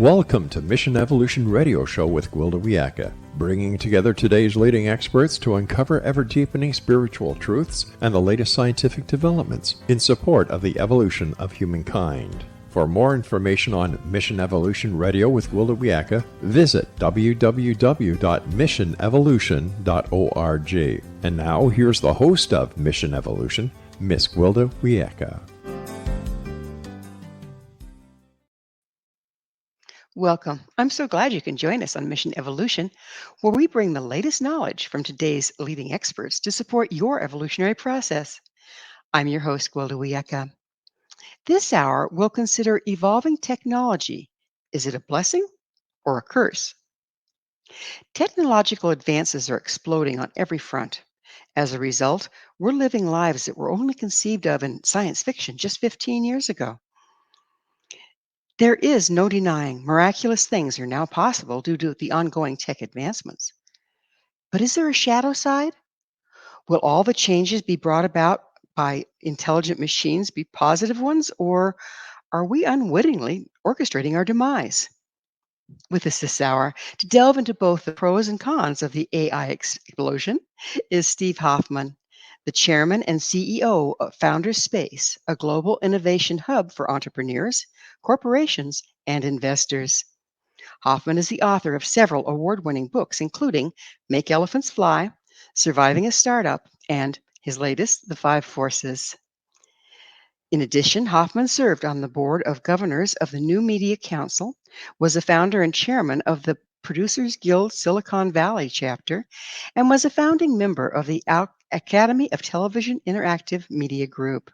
Welcome to Mission Evolution Radio Show with Gwilda Wiyaka, bringing together today's leading experts to uncover ever-deepening spiritual truths and the latest scientific developments in support of the evolution of humankind. For more information on Mission Evolution Radio with Gwilda Wiyaka, visit www.missionevolution.org. And now, here's the host of Mission Evolution, Miss Gwilda Wiyaka. Welcome. I'm so glad you can join us on Mission Evolution, where we bring the latest knowledge from today's leading experts to support your evolutionary process. I'm your host, Gwilda Wiyaka. This hour, we'll consider evolving technology. Is it a blessing or a curse? Technological advances are exploding on every front. As a result, we're living lives that were only conceived of in science fiction just 15 years ago. There is no denying miraculous things are now possible due to the ongoing tech advancements. But is there a shadow side? Will all the changes be brought about by intelligent machines be positive ones, or are we unwittingly orchestrating our demise? With us this hour to delve into both the pros and cons of the AI explosion is Steve Hoffman, the chairman and CEO of Founders Space, a global innovation hub for entrepreneurs, corporations, and investors. Hoffman is the author of several award-winning books, including Make Elephants Fly, Surviving a Startup, and his latest, The Five Forces. In addition, Hoffman served on the board of governors of the New Media Council, was a founder and chairman of the Producers Guild Silicon Valley chapter, and was a founding member of the Academy of Television Interactive Media Group.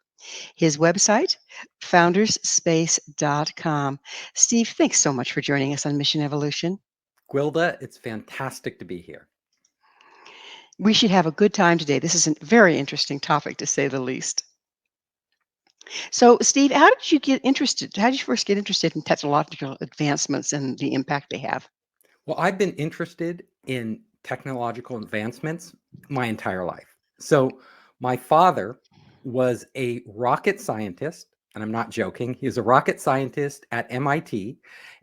His website, foundersspace.com. Steve, thanks so much for joining us on Mission Evolution. Gwilda, it's fantastic to be here. We should have a good time today. This is a very interesting topic, to say the least. So, Steve, how did you get interested? How did you first get interested in technological advancements and the impact they have? Well, I've been interested in technological advancements my entire life. So my father was a rocket scientist, and I'm not joking. He was a rocket scientist at MIT.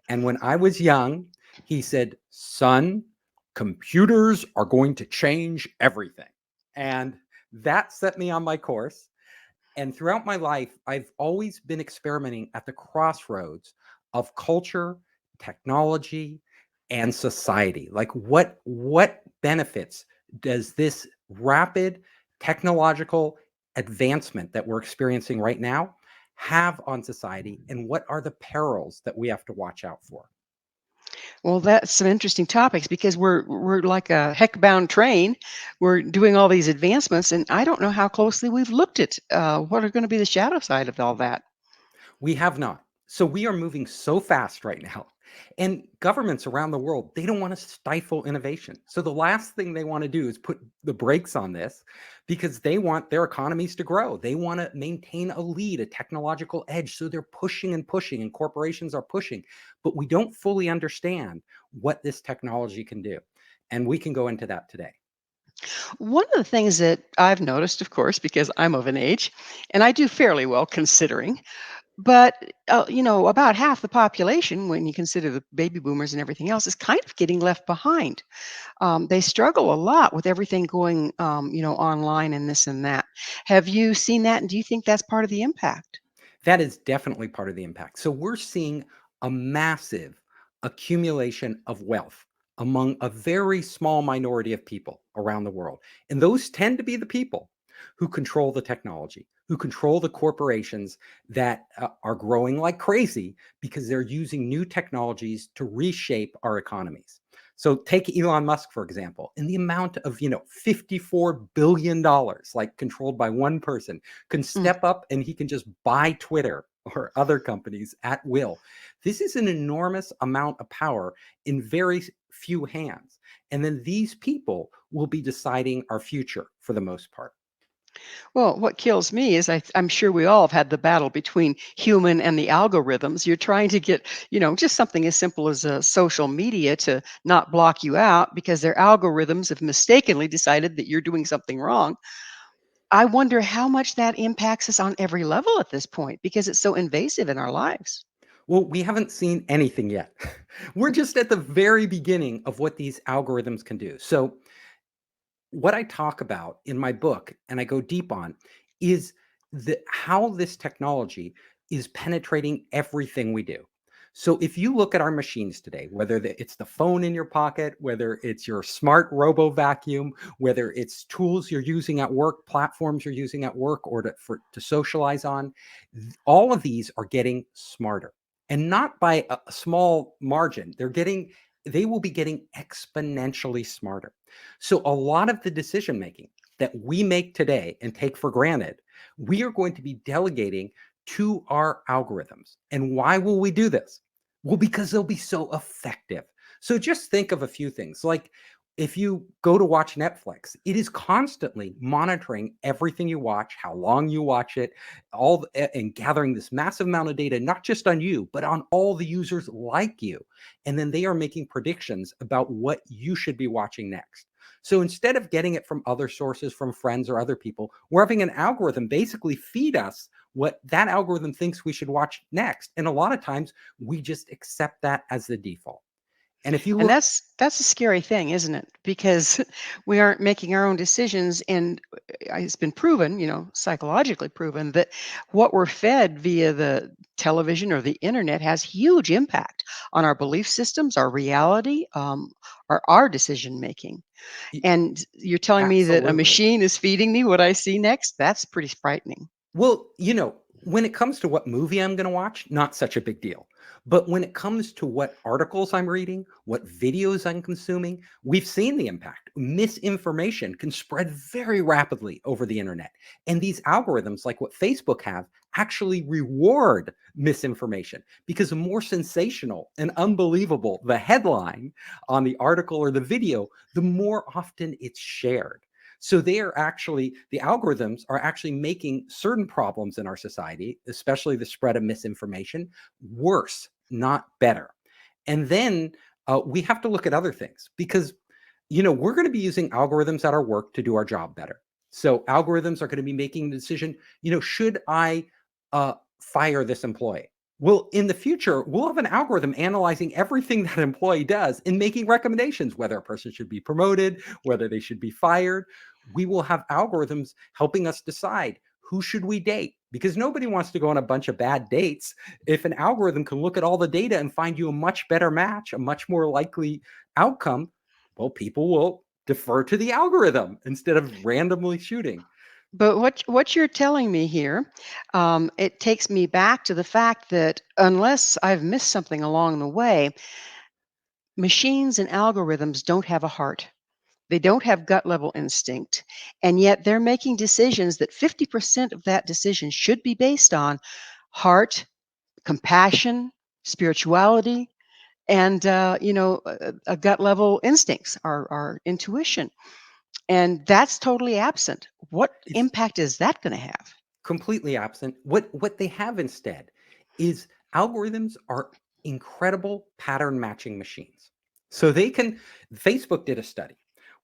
And when I was young, he said, "Son, computers are going to change everything." And that set me on my course. And throughout my life, I've always been experimenting at the crossroads of culture, technology, and society. Like what benefits does this rapid technological advancement that we're experiencing right now have on society, and what are the perils that we have to watch out for? Well, that's some interesting topics because we're like a heck-bound train. We're doing all these advancements, and I don't know how closely we've looked at what are going to be the shadow side of all that. We have not. So we are moving so fast right now. And governments around the world, they don't want to stifle innovation. So the last thing they want to do is put the brakes on this, because they want their economies to grow. They want to maintain a lead, a technological edge. So they're pushing and pushing, and corporations are pushing. But we don't fully understand what this technology can do. And we can go into that today. One of the things that I've noticed, of course, because I'm of an age, and I do fairly well considering, but about half the population, when you consider the baby boomers and everything else, is kind of getting left behind. They struggle a lot with everything going, online and this and that. Have you seen that, and do you think that's part of the impact? That is definitely part of the impact. So we're seeing a massive accumulation of wealth among a very small minority of people around the world. And those tend to be the people who control the technology, who control the corporations that are growing like crazy because they're using new technologies to reshape our economies. So take Elon Musk, for example, and the amount of, $54 billion, like controlled by one person, can step up and he can just buy Twitter or other companies at will. This is an enormous amount of power in very few hands. And then these people will be deciding our future for the most part. Well, what kills me is I'm sure we all have had the battle between human and the algorithms. You're trying to get, just something as simple as social media to not block you out because their algorithms have mistakenly decided that you're doing something wrong. I wonder how much that impacts us on every level at this point because it's so invasive in our lives. Well, we haven't seen anything yet. We're just at the very beginning of what these algorithms can do. So, what I talk about in my book and I go deep on is how this technology is penetrating everything we do. So if you look at our machines today, whether it's the phone in your pocket, whether it's your smart robo vacuum, whether it's tools you're using at work, platforms you're using at work, or to socialize on, all of these are getting smarter, and not by a small margin. They will be getting exponentially smarter. So a lot of the decision making that we make today and take for granted, we are going to be delegating to our algorithms. And why will we do this? Well, because they'll be so effective. So just think of a few things. Like if you go to watch Netflix, it is constantly monitoring everything you watch, how long you watch it, and gathering this massive amount of data, not just on you, but on all the users like you. And then they are making predictions about what you should be watching next. So instead of getting it from other sources, from friends or other people, we're having an algorithm basically feed us what that algorithm thinks we should watch next. And a lot of times we just accept that as the default. And if you And look, that's a scary thing, isn't it? Because we aren't making our own decisions, and it's been proven, psychologically proven, that what we're fed via the television or the internet has huge impact on our belief systems, our reality, our decision making. And you're telling me that a absolutely. machine is feeding me what I see next? That's pretty frightening. Well, when it comes to what movie I'm going to watch, not such a big deal. But when it comes to what articles I'm reading, what videos I'm consuming, we've seen the impact. Misinformation can spread very rapidly over the internet. And these algorithms, like what Facebook have, actually reward misinformation because the more sensational and unbelievable the headline on the article or the video, the more often it's shared. So the algorithms are actually making certain problems in our society, especially the spread of misinformation, worse, not better. And then we have to look at other things because, we're going to be using algorithms at our work to do our job better. So algorithms are going to be making the decision, should I fire this employee? Well, in the future, we'll have an algorithm analyzing everything that employee does and making recommendations, whether a person should be promoted, whether they should be fired. We will have algorithms helping us decide who should we date, because nobody wants to go on a bunch of bad dates. If an algorithm can look at all the data and find you a much better match, a much more likely outcome, well, people will defer to the algorithm instead of randomly shooting. But what you're telling me here, it takes me back to the fact that unless I've missed something along the way, machines and algorithms don't have a heart. They don't have gut level instinct. And yet they're making decisions that 50% of that decision should be based on heart, compassion, spirituality, and a gut level instincts, our intuition. And that's totally absent. What It's impact is that going to have? completely absent. What they have instead is algorithms are incredible pattern matching machines. So Facebook did a study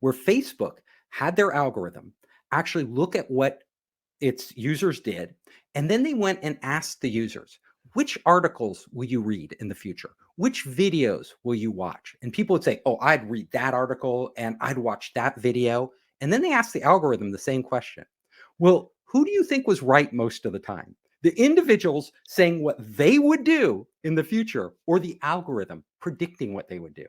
where Facebook had their algorithm actually look at what its users did, and then they went and asked the users, which articles will you read in the future? Which videos will you watch? And people would say, oh, I'd read that article and I'd watch that video. And then they asked the algorithm the same question. Well, who do you think was right most of the time? The individuals saying what they would do in the future, or the algorithm predicting what they would do?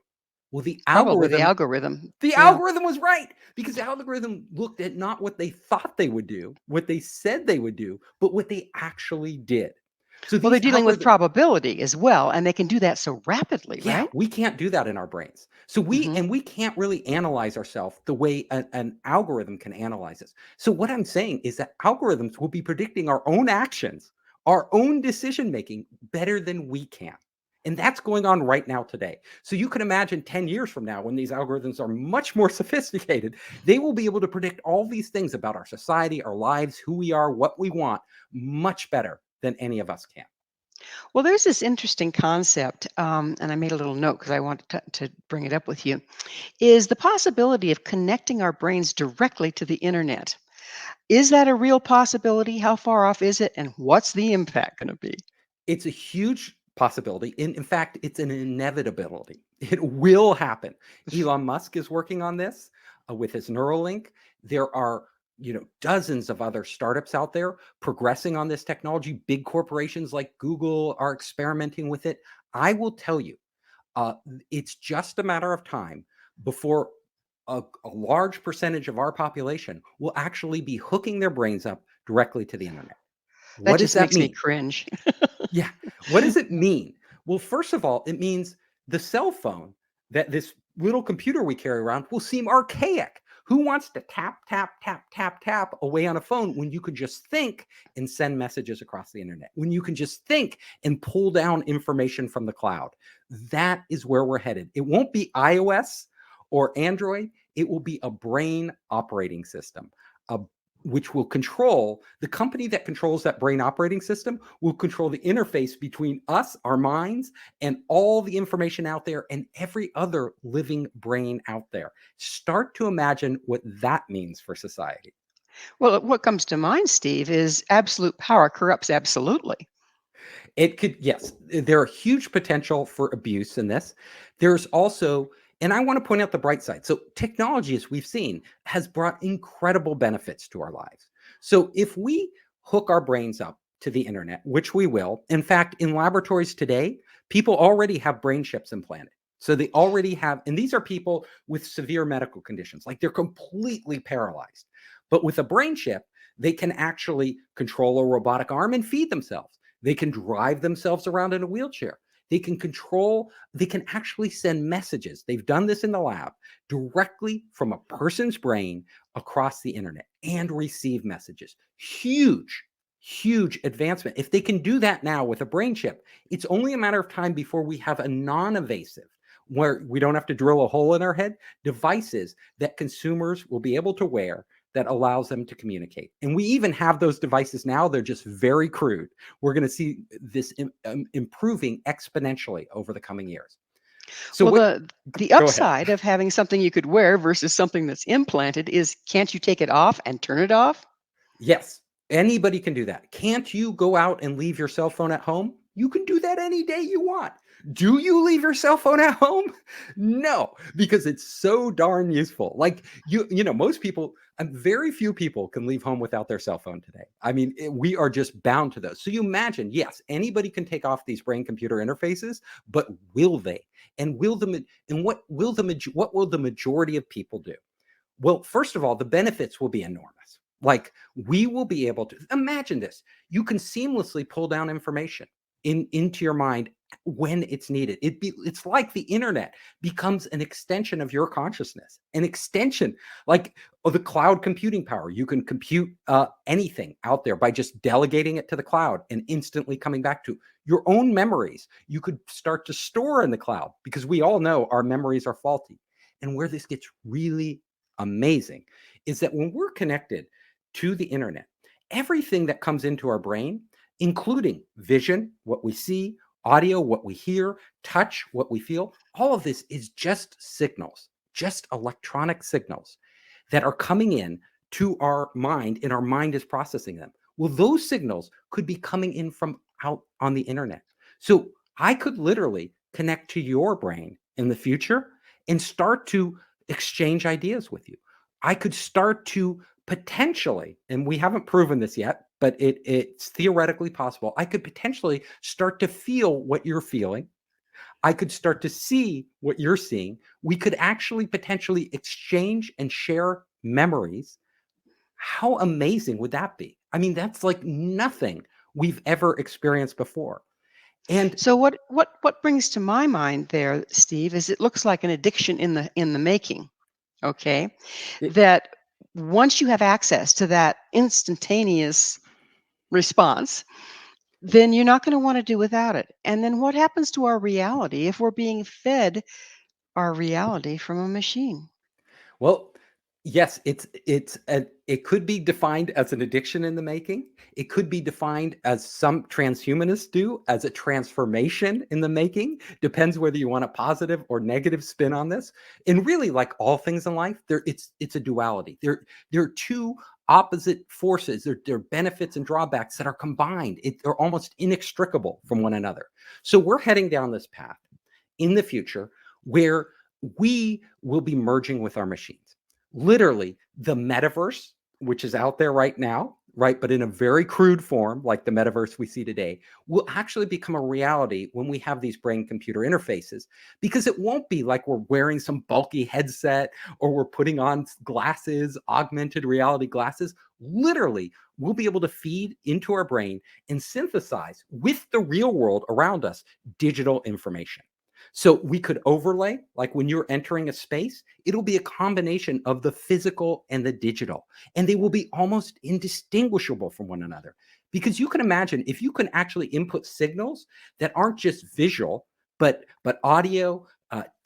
Well, the Probably the algorithm algorithm. the Yeah. algorithm was right, because the algorithm looked at not what they thought they would do, what they said they would do, but what they actually did. So Well, they're these dealing with algorithms, probability as well, and they can do that so rapidly, yeah, right? we can't do that in our brains. So Hmm. we can't really analyze ourselves the way an algorithm can analyze us. So what I'm saying is that algorithms will be predicting our own actions, our own decision making better than we can. And that's going on right now today. So you can imagine 10 years from now, when these algorithms are much more sophisticated, they will be able to predict all these things about our society, our lives, who we are, what we want, much better than any of us can. Well, there's this interesting concept, and I made a little note because I wanted to bring it up with you, is the possibility of connecting our brains directly to the internet. Is that a real possibility? How far off is it? And what's the impact going to be? It's a huge possibility. In fact, it's an inevitability. It will happen. Elon Musk is working on this with his Neuralink. There are dozens of other startups out there progressing on this technology. Big corporations like Google are experimenting with it. I will tell you, it's just a matter of time before a large percentage of our population will actually be hooking their brains up directly to the internet. That What does just that makes me mean? cringe. Yeah. What does it mean? Well, first of all, it means the cell phone, that this little computer we carry around, will seem archaic. Who wants to tap, tap, tap, tap, tap away on a phone when you could just think and send messages across the internet, when you can just think and pull down information from the cloud? That is where we're headed. It won't be iOS or Android. It will be a brain operating system, a which will control the company that controls that brain operating system will control the interface between us, our minds, and all the information out there and every other living brain out there. Start to imagine what that means for society. Well, what comes to mind, Steve, is absolute power corrupts absolutely. It could, yes, there are huge potential for abuse in this. There's also, and I want to point out the bright side. So, technology, as we've seen, has brought incredible benefits to our lives. So, if we hook our brains up to the internet, which we will, in fact, in laboratories today, people already have brain chips implanted. So, they already have, and these are people with severe medical conditions, like they're completely paralyzed. But with a brain chip, they can actually control a robotic arm and feed themselves. They can drive themselves around in a wheelchair. They can control, they can actually send messages. They've done this in the lab directly from a person's brain across the internet and receive messages. Huge, huge advancement. If they can do that now with a brain chip, it's only a matter of time before we have a non-invasive, where we don't have to drill a hole in our head, devices that consumers will be able to wear that allows them to communicate. And we even have those devices now. They're just very crude. We're going to see this improving exponentially over the coming years. So Well, what, the go ahead. upside of having something you could wear versus something that's implanted is, can't you take it off and turn it off? Yes, anybody can do that. Can't you go out and leave your cell phone at home? You can do that any day you want. Do you leave your cell phone at home? No, because it's so darn useful. Like most people, very few people can leave home without their cell phone today. I mean, we are just bound to those. So you imagine, yes, anybody can take off these brain computer interfaces, but will they? And what will the majority of people do? Well, first of all, the benefits will be enormous. Like, we will be able to imagine this. You can seamlessly pull down information into your mind when it's needed. It's like the internet becomes an extension of your consciousness, an extension like the cloud computing power. You can compute anything out there by just delegating it to the cloud and instantly coming back to your own memories. You could start to store in the cloud, because we all know our memories are faulty. And where this gets really amazing is that when we're connected to the internet, everything that comes into our brain, including vision, what we see, audio, what we hear, touch, what we feel, all of this is just signals, just electronic signals that are coming in to our mind, and our mind is processing them. Well, those signals could be coming in from out on the internet. So I could literally connect to your brain in the future and start to exchange ideas with you. I could start to potentially, and we haven't proven this yet, but it's theoretically possible. I could potentially start to feel what you're feeling. I could start to see what you're seeing. We could actually potentially exchange and share memories. How amazing would that be? I mean, that's like nothing we've ever experienced before. And So what brings to my mind there, Steve, is it looks like an addiction in the making. Okay, it, that once you have access to that instantaneous response, then you're not going to want to do without it. And then what happens to our reality if we're being fed our reality from a machine? Well, yes, it could be defined as an addiction in the making. It could be defined, as some transhumanists do, as a transformation in the making. Depends whether you want a positive or negative spin on this. And really, like all things in life, it's a duality. There are two opposite forces. They're benefits and drawbacks that are combined. They're almost inextricable from one another. So we're heading down this path in the future where we will be merging with our machines. Literally, the metaverse, which is out there right now, right, but in a very crude form, like the metaverse we see today, will actually become a reality when we have these brain-computer interfaces, because it won't be like we're wearing some bulky headset or we're putting on glasses, augmented reality glasses. Literally, we'll be able to feed into our brain and synthesize with the real world around us digital information. So we could overlay, like when you're entering a space, it'll be a combination of the physical and the digital, and they will be almost indistinguishable from one another. Because you can imagine if you can actually input signals that aren't just visual, but audio,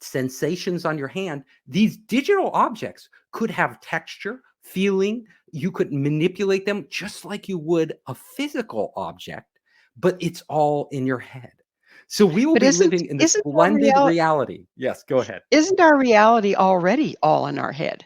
sensations on your hand, these digital objects could have texture, feeling. You could manipulate them just like you would a physical object, but it's all in your head. So we will But be living in this blended reality. Yes, go ahead. isn't our reality already all in our head?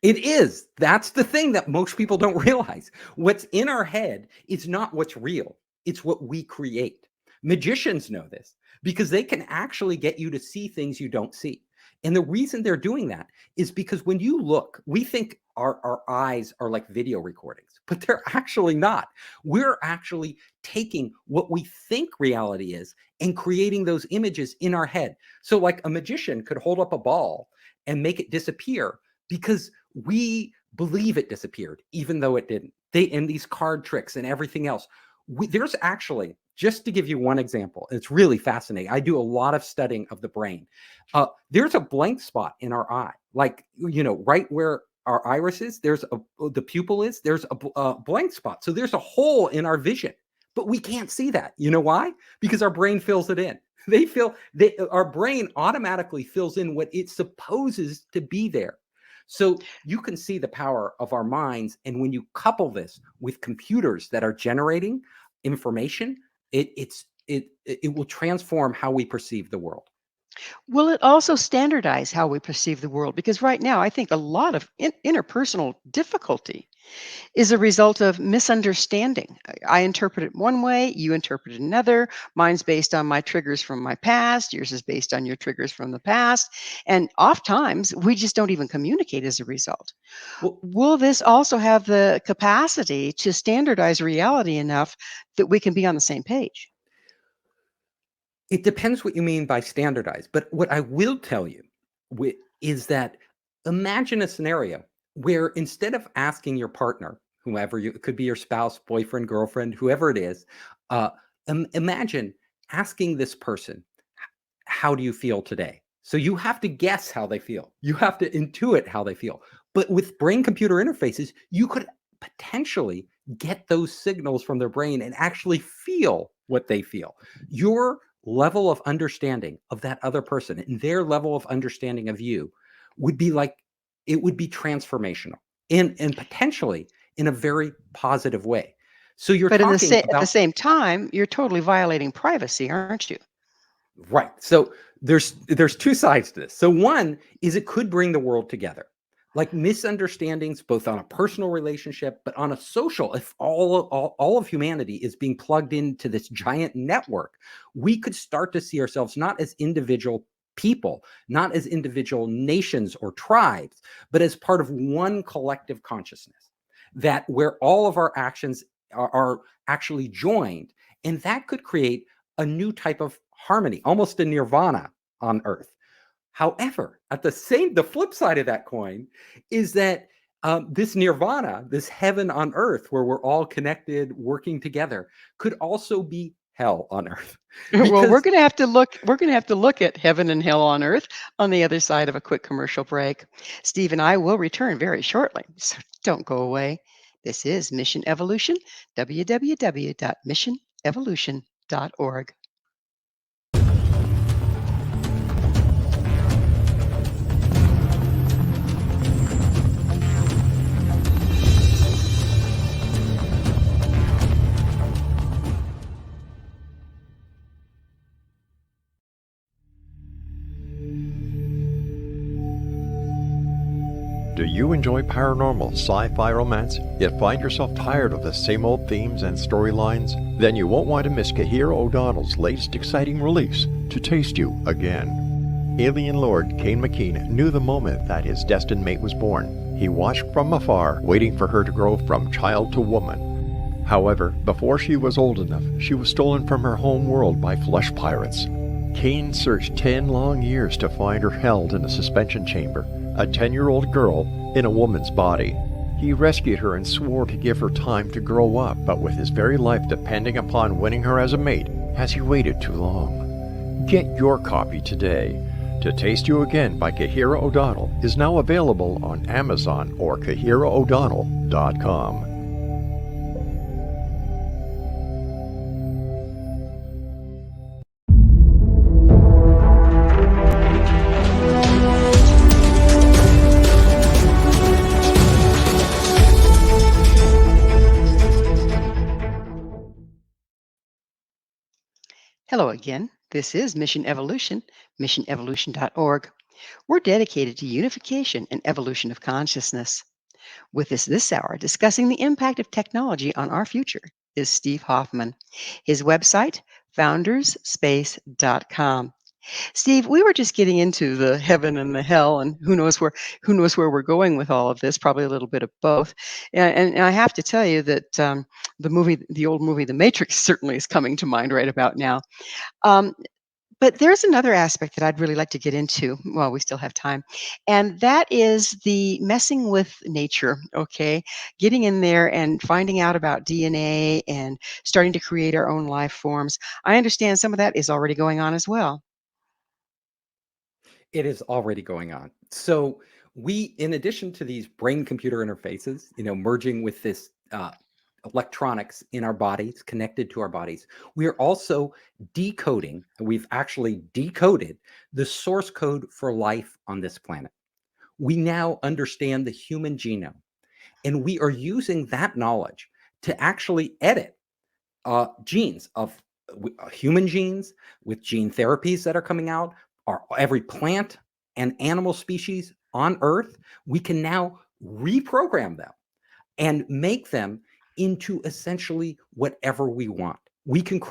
It is. That's the thing that most people don't realize. What's in our head is not what's real. It's what we create. Magicians know this because they can actually get you to see things you don't see. And the reason they're doing that is because when you look, we think our eyes are like video recordings, but they're actually not. We're actually taking what we think reality is and creating those images in our head. So like a magician could hold up a ball and make it disappear because we believe it disappeared, even though it didn't. And these card tricks and everything else. There's actually, just to give you one example, it's really fascinating. I do a lot of studying of the brain. There's a blank spot in our eye, like, right where our iris is, the pupil is, there's a blank spot. So there's a hole in our vision, but we can't see that. You know why? Because our brain fills it in. Our brain automatically fills in what it supposes to be there. So you can see the power of our minds. And when you couple this with computers that are generating information, it will transform how we perceive the world. Will it also standardize how we perceive the world? Because right now, I think a lot of interpersonal difficulty is a result of misunderstanding. I interpret it one way, you interpret it another. Mine's based on my triggers from my past, yours is based on your triggers from the past. And oftentimes, we just don't even communicate as a result. Well, Will this also have the capacity to standardize reality enough that we can be on the same page? it depends what you mean by standardized. But what I will tell you is that imagine a scenario where instead of asking your partner, whoever it could be your spouse, boyfriend, girlfriend, whoever it is, uh, imagine asking this person, how do you feel today? So you have to guess how they feel. You have to intuit how they feel. But with brain computer interfaces, you could potentially get those signals from their brain and actually feel what they feel. Your level of understanding of that other person and their level of understanding of you would be like, it would be transformational and potentially in a very positive way. So you're But talking at the about. same time, you're totally violating privacy, aren't you? Right. So there's two sides to this. So one is it could bring the world together. Like misunderstandings, both on a personal relationship, but on a social, if all of humanity is being plugged into this giant network, we could start to see ourselves not as individual people, not as individual nations or tribes, but as part of one collective consciousness, that where all of our actions are actually joined. And that could create a new type of harmony, almost a nirvana on earth. However, the flip side of that coin is that this nirvana, this heaven on earth where we're all connected, working together, could also be hell on earth. Well, Because we're going to have to look at heaven and hell on earth on the other side of a quick commercial break. Steve and I will return very shortly, so don't go away. This is Mission Evolution, www.missionevolution.org. Do you enjoy paranormal, sci-fi romance, yet find yourself tired of the same old themes and storylines? Then you won't want to miss Kahira O'Donnell's latest exciting release, To Taste You Again. Alien Lord Kane McKean knew the moment that his destined mate was born. He watched from afar, waiting for her to grow from child to woman. However, before she was old enough, she was stolen from her home world by flesh pirates. Kane searched 10 long years to find her held in a suspension chamber, a 10-year-old girl in a woman's body. He rescued her and swore to give her time to grow up, but with his very life depending upon winning her as a mate, has he waited too long? Get your copy today. To Taste You Again by Kahira O'Donnell is now available on Amazon or KahiraO'Donnell.com. Hello again. This is Mission Evolution, missionevolution.org. We're dedicated to unification and evolution of consciousness. With us this hour, discussing the impact of technology on our future, is Steve Hoffman. His website, foundersspace.com. Steve, we were just getting into the heaven and the hell, and who knows where we're going with all of this. Probably a little bit of both. And I have to tell you that the old movie, The Matrix, certainly is coming to mind right about now. Um, but there's another aspect that I'd really like to get into while we still have time, and that is the messing with nature, okay? Getting in there and finding out about DNA and starting to create our own life forms. I understand some of that is already going on as well. It is already going on. So we, in addition to these brain-computer interfaces, merging with this electronics in our bodies, connected to our bodies, we are also decoding, and we've actually decoded the source code for life on this planet. We now understand the human genome, and we are using that knowledge to actually edit genes of human genes with gene therapies that are coming out, or every plant and animal species on Earth. We can now reprogram them and make them into essentially whatever we want. We can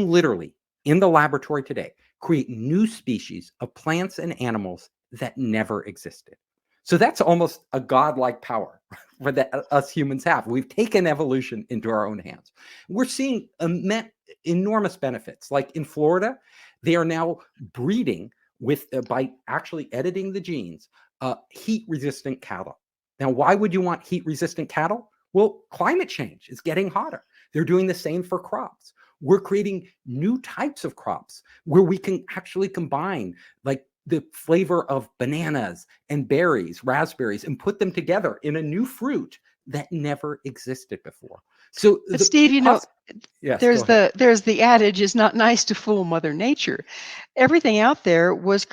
literally, in the laboratory today, create new species of plants and animals that never existed. So that's almost a godlike power for that us humans have. We've taken evolution into our own hands. We're seeing enormous benefits. Like in Florida, they are now breeding with by actually editing the genes, heat-resistant cattle. Now, why would you want heat-resistant cattle? Well, climate change is getting hotter. They're doing the same for crops. We're creating new types of crops where we can actually combine like the flavor of bananas and berries, raspberries, and put them together in a new fruit that never existed before. So But Steve, yes, go there's ahead. the adage, "It's not nice to fool Mother Nature." Everything out there was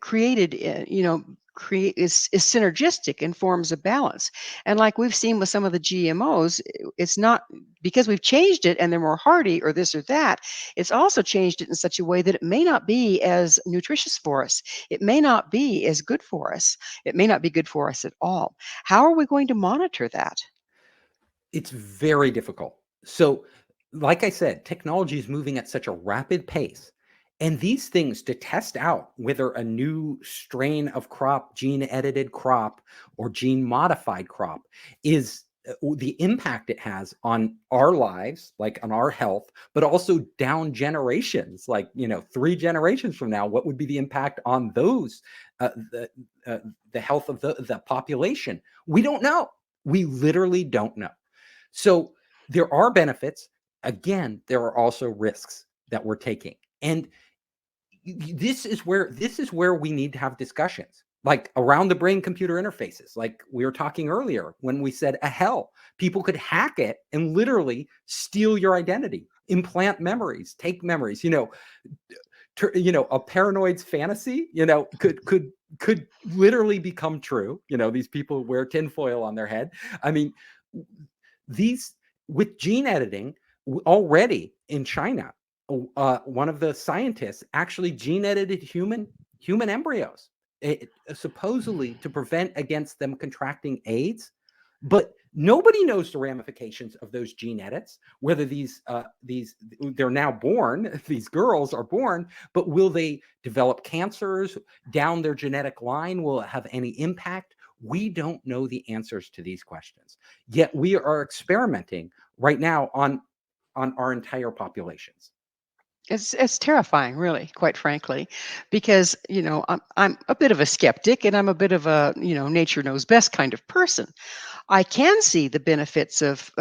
created, is synergistic and forms a balance. And like we've seen with some of the GMOs, it's not because we've changed it and they're more hardy or this or that. It's also changed it in such a way that it may not be as nutritious for us. It may not be as good for us. It may not be good for us at all. How are we going to monitor that? It's very difficult. So, like I said, technology is moving at such a rapid pace. And these things to test out whether a new strain of crop, gene edited crop, or gene modified crop is the impact it has on our lives, like on our health, but also down generations, like, 3 generations from now, what would be the impact on those, uh, the, the health of the population? We don't know. We literally don't know. So there are benefits. Again, there are also risks that we're taking. And this is where we need to have discussions like around the brain computer interfaces, like we were talking earlier when we said a hell. People could hack it and literally steal your identity, implant memories, take memories. A paranoid's fantasy, could literally become true. These people wear tinfoil on their head. I mean, these with gene editing already in China, one of the scientists actually gene edited human embryos supposedly to prevent against them contracting AIDS, but nobody knows the ramifications of those gene edits. Whether these they're now born, these girls are born, but will they develop cancers down their genetic line? Will it have any impact? We don't know the answers to these questions. Yet we are experimenting right now on our entire populations. It's terrifying, really, quite frankly, because I'm a bit of a skeptic, and I'm a bit of a nature knows best kind of person. I can see the benefits of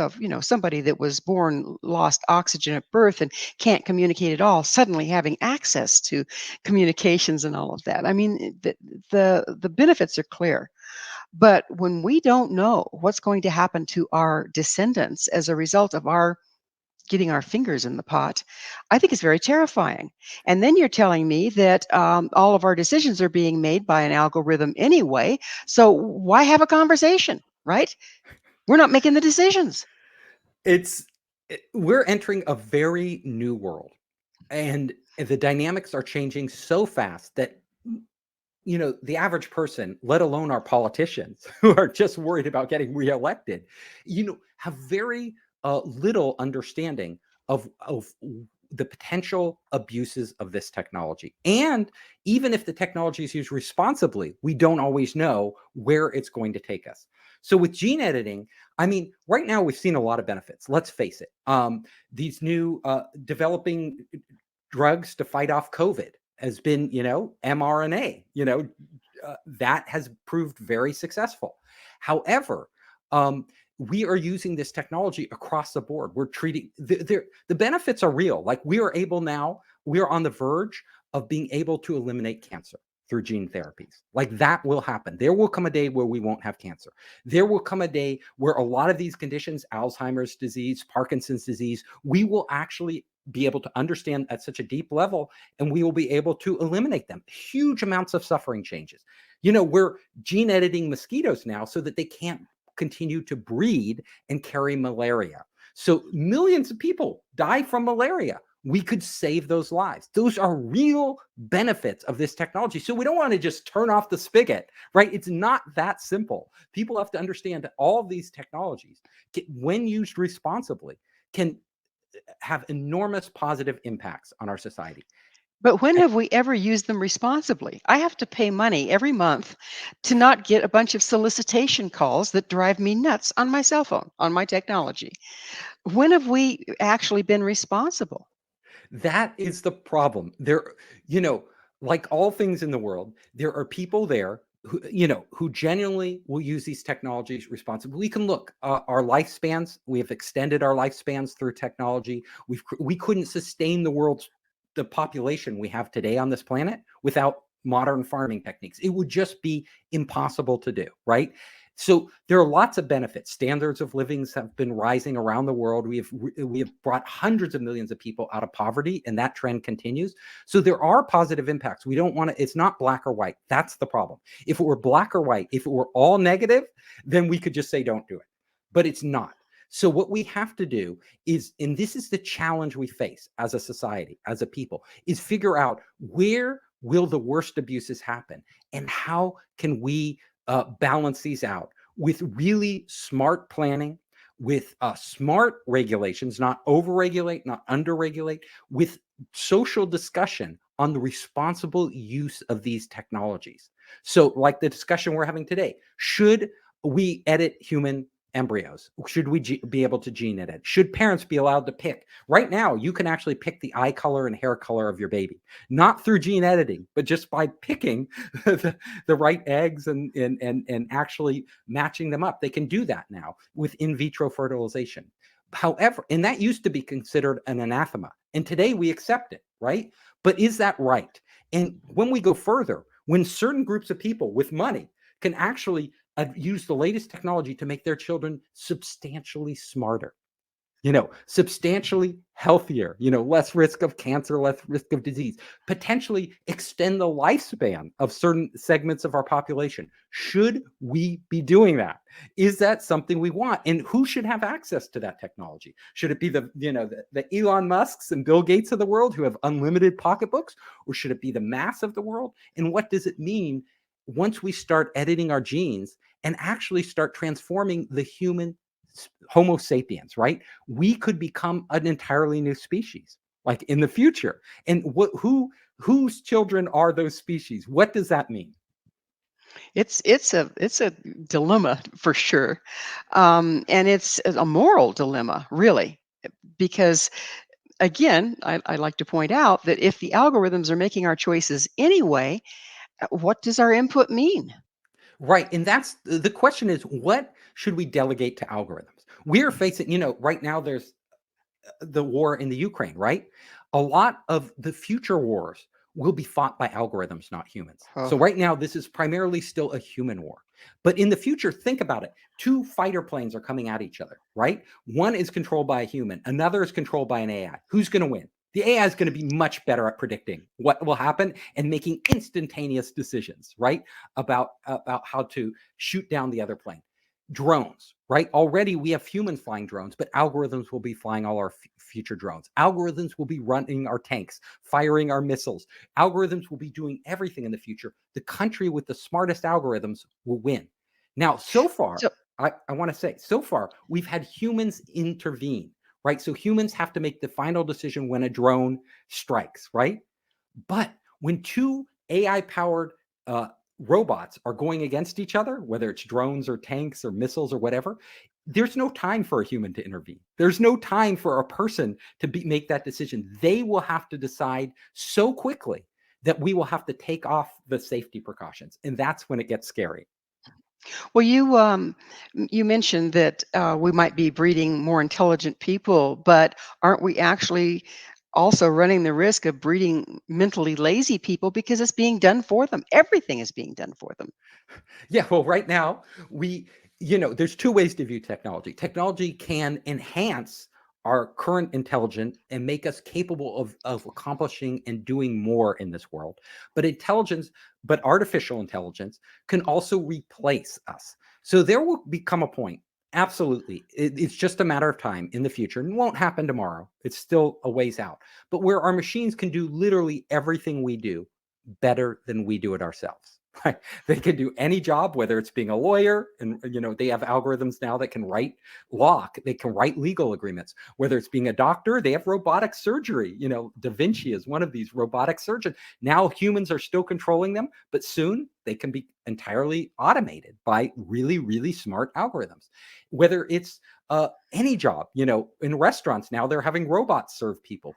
somebody that was born lost oxygen at birth and can't communicate at all, suddenly having access to communications and all of that. I mean, the benefits are clear. But when we don't know what's going to happen to our descendants as a result of our getting our fingers in the pot, I think it's very terrifying. And then you're telling me that all of our decisions are being made by an algorithm anyway. So why have a conversation, right? We're not making the decisions. We're entering a very new world, and the dynamics are changing so fast that the average person, let alone our politicians who are just worried about getting reelected, have very little understanding of the potential abuses of this technology. And even if the technology is used responsibly, we don't always know where it's going to take us. So with gene editing, I mean, right now we've seen a lot of benefits. Let's face it. These new developing drugs to fight off COVID has been, mRNA, that has proved very successful. However, we are using this technology across the board. We're treating the benefits are real. Like we are on the verge of being able to eliminate cancer through gene therapies. Like that will happen. There will come a day where we won't have cancer. There will come a day where a lot of these conditions, Alzheimer's disease, Parkinson's disease, we will actually be able to understand at such a deep level, and we will be able to eliminate them. Huge amounts of suffering changes. We're gene editing mosquitoes now so that they can't continue to breed and carry malaria. So millions of people die from malaria. We could save those lives. Those are real benefits of this technology. So we don't want to just turn off the spigot, right? It's not that simple. People have to understand that all of these technologies, when used responsibly, can have enormous positive impacts on our society. But when have we ever used them responsibly? I have to pay money every month to not get a bunch of solicitation calls that drive me nuts on my cell phone, on my technology. When have we actually been responsible? That is the problem. Like all things in the world, there are people there who genuinely will use these technologies responsibly. We can look our lifespans. We have extended our lifespans through technology. We couldn't sustain the population we have today on this planet without modern farming techniques. It would just be impossible to do, right? So there are lots of benefits. Standards of living have been rising around the world. We have brought hundreds of millions of people out of poverty, and that trend continues. So there are positive impacts. We don't want to, it's not black or white. That's the problem. If it were black or white, if it were all negative, then we could just say don't do it. But it's not. So what we have to do is, and this is the challenge we face as a society, as a people, is figure out where will the worst abuses happen and how can we balance these out with really smart planning, with smart regulations, not over-regulate, not under-regulate, with social discussion on the responsible use of these technologies. So like the discussion we're having today, should we edit human embryos? Should we be able to gene edit? Should parents be allowed to pick? Right now, you can actually pick the eye color and hair color of your baby, not through gene editing, but just by picking the right eggs and actually matching them up. They can do that now with in vitro fertilization. However, and that used to be considered an anathema, and today we accept it, right? But is that right? And when we go further, when certain groups of people with money can actually use the latest technology to make their children substantially smarter, substantially healthier, less risk of cancer, less risk of disease, potentially extend the lifespan of certain segments of our population. Should we be doing that? Is that something we want? And who should have access to that technology? Should it be the Elon Musks and Bill Gates of the world who have unlimited pocketbooks, or should it be the mass of the world? And what does it mean once we start editing our genes and actually start transforming the human Homo sapiens, right? We could become an entirely new species, like in the future. And whose children are those species? What does that mean? It's a dilemma for sure, and it's a moral dilemma, really, because again, I like to point out that if the algorithms are making our choices anyway, what does our input mean? Right. And that's the question is, what should we delegate to algorithms? We're facing, right now there's the war in the Ukraine, right? A lot of the future wars will be fought by algorithms, not humans. So Oh, right now, this is primarily still a human war. But in the future, think about it. Two fighter planes are coming at each other, right? One is controlled by a human, another is controlled by an AI. Who's going to win? The AI is going to be much better at predicting what will happen and making instantaneous decisions, right? About how to shoot down the other plane. Drones, right? Already we have humans flying drones, but algorithms will be flying all our future drones. Algorithms will be running our tanks, firing our missiles. Algorithms will be doing everything in the future. The country with the smartest algorithms will win. Now, so far, so I want to say, so far, we've had humans intervene, right? So humans have to make the final decision when a drone strikes, right? But when two AI powered robots are going against each other, whether it's drones or tanks or missiles or whatever, there's no time for a human to intervene. There's no time for a person to make that decision. They will have to decide so quickly that we will have to take off the safety precautions. And that's when it gets scary. well, you mentioned that we might be breeding more intelligent people, but aren't we actually also running the risk of breeding mentally lazy people because it's being done for them? Everything is being done for them. Yeah, well, right now, there's two ways to view technology. Technology can enhance our current intelligence and make us capable of accomplishing and doing more in this world. But artificial intelligence can also replace us. So there will become a point. Absolutely. It's just a matter of time in the future, and it won't happen tomorrow. It's still a ways out. But where our machines can do literally everything we do better than we do it ourselves. Right? They can do any job, whether it's being a lawyer, and they have algorithms now that can write law, they can write legal agreements. Whether it's being a doctor, they have robotic surgery. Da Vinci is one of these robotic surgeons. Now humans are still controlling them, but soon they can be entirely automated by really, really smart algorithms. Whether it's any job, in restaurants now they're having robots serve people.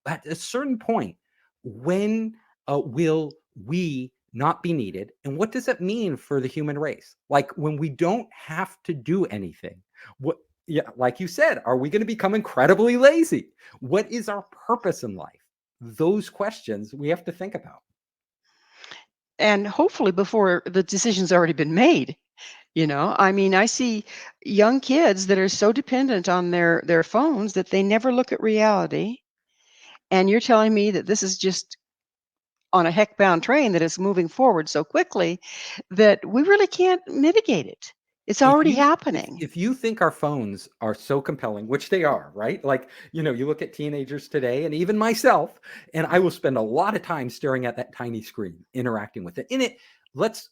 At a certain point, when will we not be needed? And what does it mean for the human race? Like when we don't have to do anything, what, yeah, like you said, are we going to become incredibly lazy? What is our purpose in life? Those questions we have to think about. And hopefully before the decision's already been made. I mean, I see young kids that are so dependent on their phones that they never look at reality. And you're telling me that this is just on a heck-bound train that is moving forward so quickly that we really can't mitigate it. It's if already you if happening. if you think our phones are so compelling, which they are, right? Like, you look at teenagers today and even myself, and I will spend a lot of time staring at that tiny screen, interacting with it. In it, let's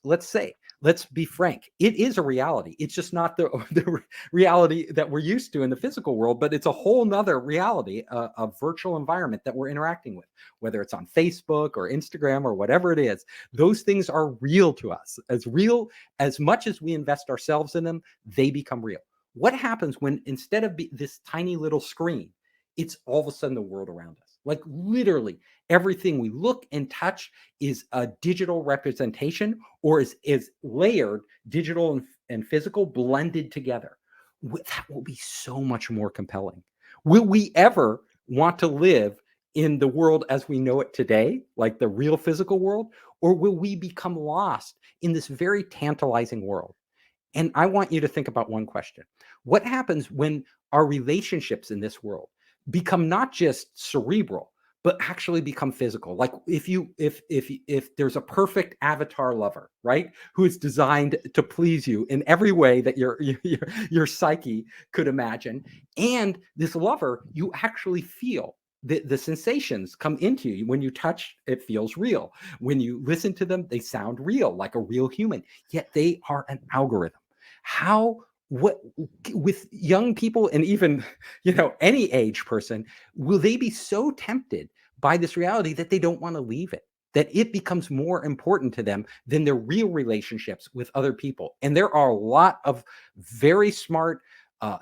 be frank, it is a reality. It's just not the reality that we're used to in the physical world, but it's a whole nother reality, a virtual environment that we're interacting with, whether it's on Facebook or Instagram or whatever it is. Those things are real as much as we invest ourselves in them, they become real. What happens when instead of this tiny little screen, it's all of a sudden the world around us? Like literally everything we look and touch is a digital representation or is layered digital and physical blended together. That will be so much more compelling. Will we ever want to live in the world as we know it today, like the real physical world, or will we become lost in this very tantalizing world? And I want you to think about one question. What happens when our relationships in this world become not just cerebral, but actually become physical? Like if there's a perfect avatar lover, right? Who is designed to please you in every way that your psyche could imagine. And this lover you actually feel. the sensations come into you. When you touch, it feels real. When you listen to them, they sound real, like a real human, yet they are an algorithm. How, what, with young people, and even, any age person, will they be so tempted by this reality that they don't want to leave it, that it becomes more important to them than their real relationships with other people? And there are a lot of very smart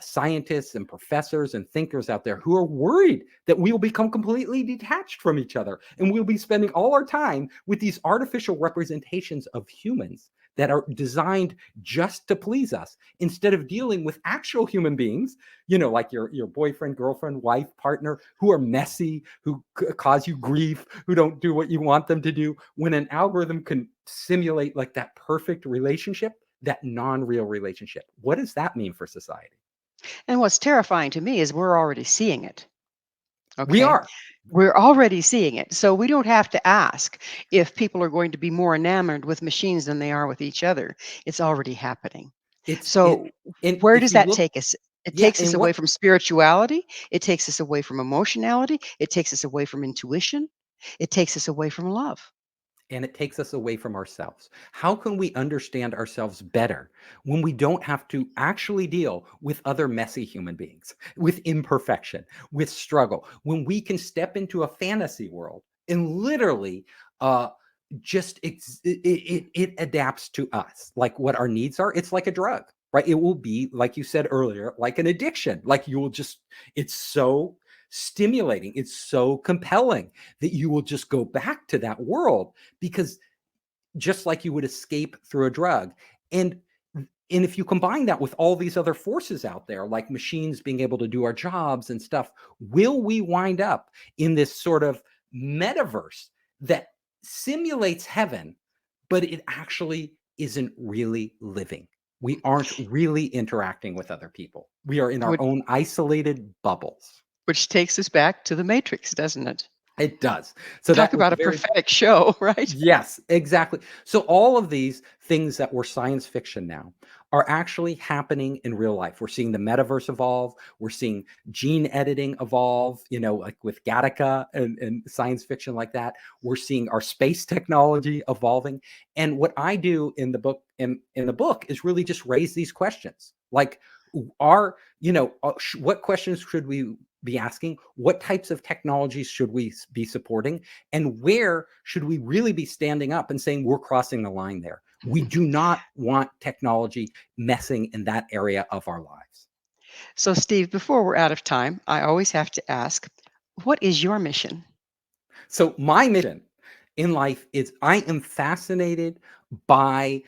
scientists and professors and thinkers out there who are worried that we will become completely detached from each other, and we'll be spending all our time with these artificial representations of humans that are designed just to please us, instead of dealing with actual human beings, like your boyfriend, girlfriend, wife, partner, who are messy, who cause you grief, who don't do what you want them to do. When an algorithm can simulate like that perfect relationship, that non-real relationship, what does that mean for society? And what's terrifying to me is we're already seeing it. We Okay. are. We're already seeing it. So we don't have to ask if people are going to be more enamored with machines than they are with each other. It's already happening. It's it, So and where if does you that look, take us? It yeah, takes us and away what from spirituality. It takes us away from emotionality. It takes us away from intuition. It takes us away from love. and it takes us away from ourselves. How can we understand ourselves better when we don't have to actually deal with other messy human beings, with imperfection, with struggle, when we can step into a fantasy world and literally it adapts to us, like what our needs are? It's like a drug, right? It will be, like you said earlier, like an addiction. Like you will just, it's so stimulating, it's so compelling that you will just go back to that world, because just like you would escape through a drug. And and if you combine that with all these other forces out there, like machines being able to do our jobs and stuff, will we wind up in this sort of metaverse that simulates heaven, but it actually isn't really living? We aren't really interacting with other people. We are in our Which, own isolated bubbles. which takes us back to the Matrix, doesn't it? It does. So Talk that was about a very. prophetic show, right? Yes, exactly. So all of these things that were science fiction now are actually happening in real life. We're seeing the metaverse evolve. We're seeing gene editing evolve, like with Gattaca and science fiction like that. We're seeing our space technology evolving. And what I do in the book, in the book, is really just raise these questions. Like, what questions should we be asking? What types of technologies should we be supporting? And where should we really be standing up and saying we're crossing the line there? We do not want technology messing in that area of our lives. So, Steve, before we're out of time, I always have to ask, what is your mission? So my mission in life is, I am fascinated by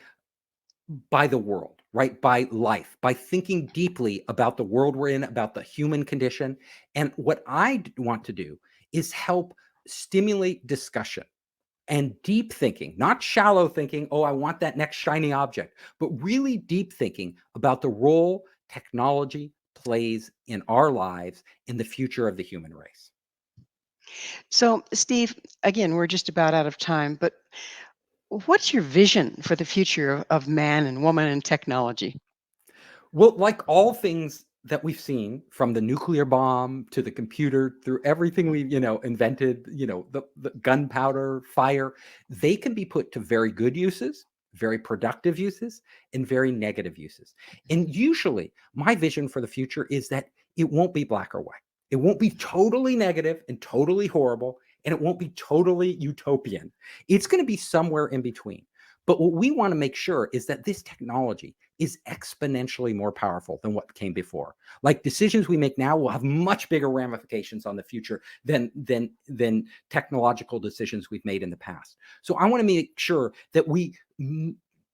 the world, right? By life, by thinking deeply about the world we're in, about the human condition. And what I want to do is help stimulate discussion and deep thinking, not shallow thinking, oh, I want that next shiny object, but really deep thinking about the role technology plays in our lives, in the future of the human race. So, Steve, again, we're just about out of time, but what's your vision for the future of man and woman and technology? Well, like all things that we've seen, from the nuclear bomb to the computer, through everything we, invented, the gunpowder, fire, they can be put to very good uses, very productive uses, and very negative uses. And usually, my vision for the future is that it won't be black or white. It won't be totally negative and totally horrible, and it won't be totally utopian. It's going to be somewhere in between. But what we want to make sure is that this technology is exponentially more powerful than what came before. Like, decisions we make now will have much bigger ramifications on the future than technological decisions we've made in the past. So I want to make sure that we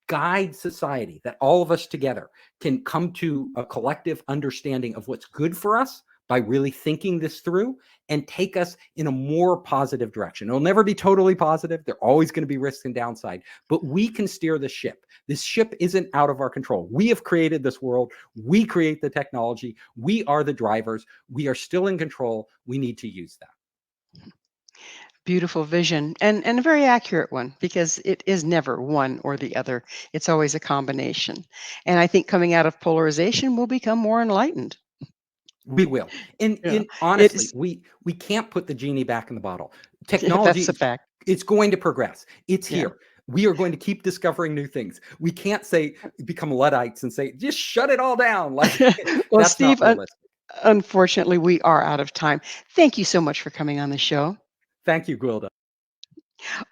guide society, that all of us together can come to a collective understanding of what's good for us by really thinking this through, and take us in a more positive direction. It'll never be totally positive. There are always going to be risks and downside, but we can steer the ship. This ship isn't out of our control. We have created this world. We create the technology. We are the drivers. We are still in control. We need to use that. Beautiful vision, and a very accurate one, because it is never one or the other. It's always a combination. And I think coming out of polarization, we'll become more enlightened. We will. And, Yeah. and honestly, It's we can't put the genie back in the bottle. that's Technology, a fact. it's going to progress. It's Yeah. here. We are going to keep discovering new things. We can't say become Luddites and say just shut it all down. Like Well, that's not Steve, realistic. unfortunately, we are out of time. Thank you so much for coming on the show. Thank you, Gwilda.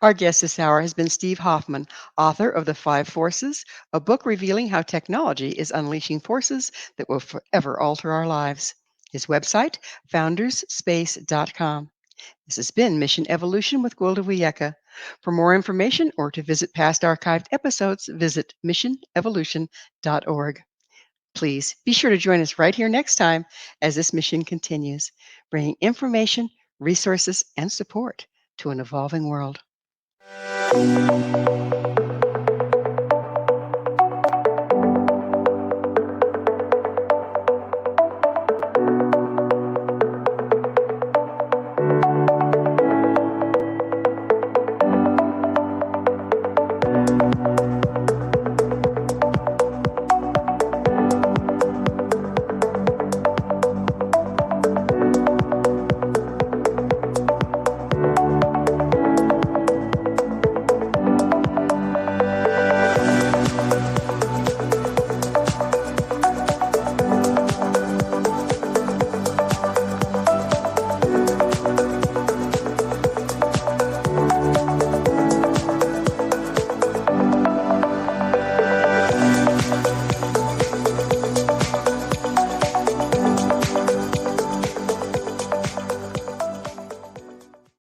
Our guest this hour has been Steve Hoffman, author of The Five Forces, a book revealing how technology is unleashing forces that will forever alter our lives. His website, foundersspace.com. This has been Mission Evolution with Gwilda Wiyaka. For more information or to visit past archived episodes, visit missionevolution.org. Please be sure to join us right here next time as this mission continues, bringing information, resources, and support to an evolving world.